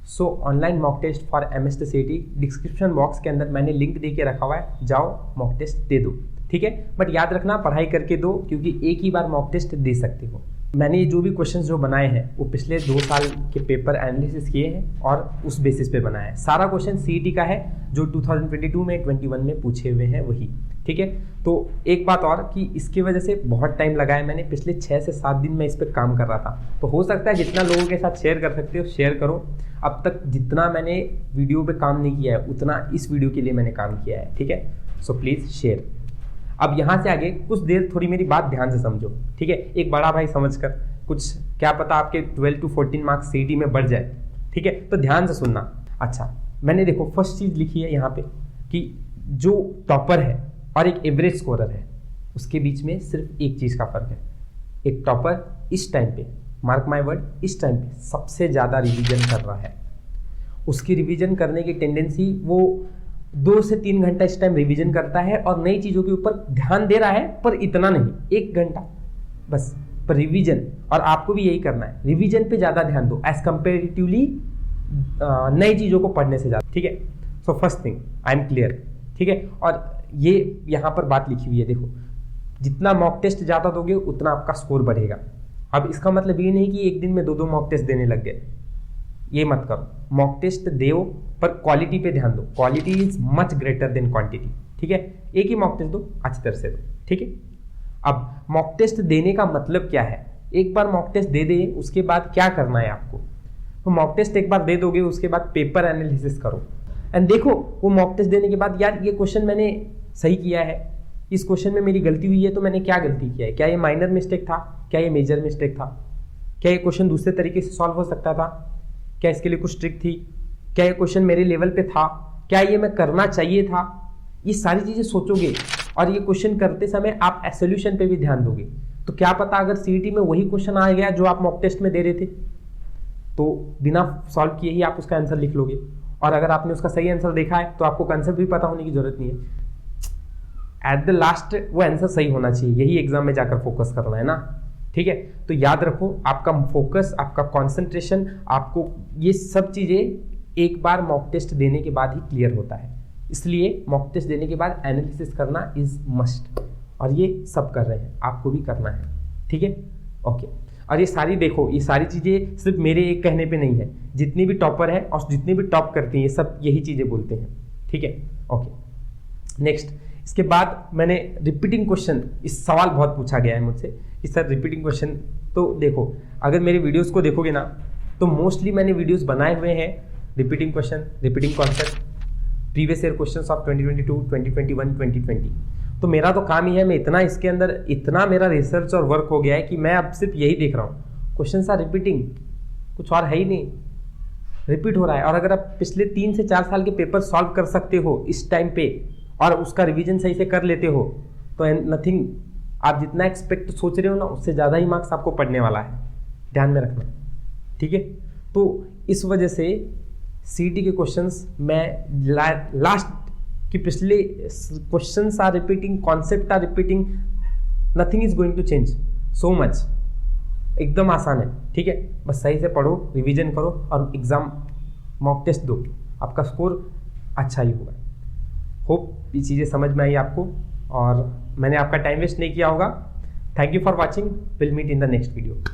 So online mock test for MSTCT description box के अंदर मैंने लिंक दे के रखा हुआ है, जाओ मॉक टेस्ट दे दो, ठीक है। बट याद रखना पढ़ाई करके दो, क्योंकि एक ही बार मॉक टेस्ट दे सकते हो। मैंने जो भी क्वेश्चंस जो बनाए हैं वो पिछले 2 साल के पेपर एनालिसिस किए हैं और उस बेसिस पे बनाया है। सारा क्वेश्चन CET का है जो 2022 में 21 में पूछे हुए हैं वही, ठीक है। तो एक बात और कि इसकी वजह से बहुत टाइम लगाया मैंने, पिछले 6 से 7 दिन मैं इस पर काम कर रहा था। तो हो सकता है जितना लोगों के साथ शेयर कर सकते हो शेयर करो। अब तक जितना मैंने वीडियो पे काम नहीं किया है उतना इस वीडियो के लिए मैंने काम किया है, ठीक है। So please share. अब यहाँ से आगे कुछ देर थोड़ी मेरी बात ध्यान से समझो, ठीक है। एक बड़ा भाई समझकर, कुछ क्या पता आपके 12 to 14 मार्क्स CET में बढ़ जाए, ठीक है। तो ध्यान से सुनना। अच्छा, मैंने देखो फर्स्ट चीज़ लिखी है यहाँ पे कि जो टॉपर है और एक एवरेज स्कोरर है उसके बीच में सिर्फ एक चीज़ का फर्क है। एक टॉपर इस टाइम पे, मार्क माय वर्ड, इस टाइम पे सबसे ज़्यादा रिवीजन कर रहा है। उसकी रिवीजन करने की टेंडेंसी, वो 2 से 3 घंटा इस टाइम रिवीजन करता है और नई चीज़ों के ऊपर ध्यान दे रहा है, पर इतना नहीं, 1 घंटा बस पर रिवीजन। और आपको भी यही करना है, रिवीजन पे ज़्यादा ध्यान दो एज कंपेरेटिवली नई चीज़ों को पढ़ने से ज़्यादा, ठीक है। So first thing I am clear, ठीक है। और ये यहाँ पर बात लिखी हुई है, देखो जितना मॉक टेस्ट ज़्यादा दोगे उतना आपका स्कोर बढ़ेगा। अब इसका मतलब ये नहीं कि एक दिन में 2 मॉक टेस्ट देने लग गए, ये मत करो। मॉक टेस्ट दो पर क्वालिटी पे ध्यान दो। Quality is much greater than quantity, ठीक है। एक ही मॉक टेस्ट दो, अच्छी तरह से दो, ठीक है। अब मॉक टेस्ट देने का मतलब क्या है? एक बार मॉक टेस्ट दे दे उसके बाद क्या करना है आपको? तो मॉक टेस्ट एक बार दे दोगे उसके बाद पेपर एनालिसिस करो एंड देखो वो मॉक टेस्ट देने के बाद, यार ये क्वेश्चन मैंने सही किया है, इस क्वेश्चन में मेरी गलती हुई है, तो मैंने क्या गलती किया है? क्या ये माइनर मिस्टेक था? क्या ये मेजर मिस्टेक था? क्या ये क्वेश्चन दूसरे तरीके से सॉल्व हो सकता था? क्या इसके लिए कुछ ट्रिक थी? क्या ये क्वेश्चन मेरे लेवल पे था? क्या ये मैं करना चाहिए था? ये सारी चीज़ें सोचोगे और ये क्वेश्चन करते समय आप सोल्यूशन पे भी ध्यान दोगे। तो क्या पता अगर CET में वही क्वेश्चन आ गया जो आप मॉक टेस्ट में दे रहे थे, तो बिना सॉल्व किए ही आप उसका आंसर लिख लोगे। और अगर आपने उसका सही आंसर देखा है तो आपको कंसेप्ट भी पता होने की जरूरत नहीं है। एट द लास्ट वो आंसर सही होना चाहिए, यही एग्जाम में जाकर फोकस करना है ना, ठीक है। तो याद रखो आपका फोकस, आपका कंसंट्रेशन, आपको ये सब चीज़ें एक बार मॉक टेस्ट देने के बाद ही क्लियर होता है। इसलिए मॉक टेस्ट देने के बाद एनालिसिस करना इज मस्ट, और ये सब कर रहे हैं, आपको भी करना है, ठीक है, ओके। और ये सारी देखो, ये सारी चीज़ें सिर्फ मेरे एक कहने पे नहीं है, जितनी भी टॉपर है और जितने भी टॉप करते हैं ये सब यही चीज़ें बोलते हैं, ठीक है, ओके। नेक्स्ट, इसके बाद मैंने रिपीटिंग क्वेश्चन, इस सवाल बहुत पूछा गया है मुझसे कि सर रिपीटिंग क्वेश्चन, तो देखो अगर मेरे वीडियोस को देखोगे ना तो मोस्टली मैंने वीडियोस बनाए हुए हैं repeating question, repeating concept, previous year questions of 2022, 2021, 2020। तो मेरा तो काम ही है, मैं इतना इसके अंदर, इतना मेरा रिसर्च और वर्क हो गया है कि मैं अब सिर्फ यही देख रहा हूँ, क्वेश्चन आर रिपीटिंग, कुछ और है ही नहीं, रिपीट हो रहा है। और अगर आप पिछले 3 से 4 साल के पेपर सॉल्व कर सकते हो इस टाइम पे और उसका रिवीजन सही से कर लेते हो तो नथिंग, आप जितना एक्सपेक्ट सोच रहे हो ना उससे ज़्यादा ही मार्क्स आपको पढ़ने वाला है, ध्यान में रखना, ठीक है। तो इस वजह से CET के क्वेश्चंस मैं लास्ट कि पिछले questions are repeating, concept are repeating, nothing is going to change so much, एकदम आसान है, ठीक है। बस सही से पढ़ो, रिवीजन करो और एग्जाम मॉक टेस्ट दो, आपका स्कोर अच्छा ही होगा। होप ये चीज़ें समझ में आई आपको और मैंने आपका टाइम वेस्ट नहीं किया होगा। Thank you for watching, will meet in the next video.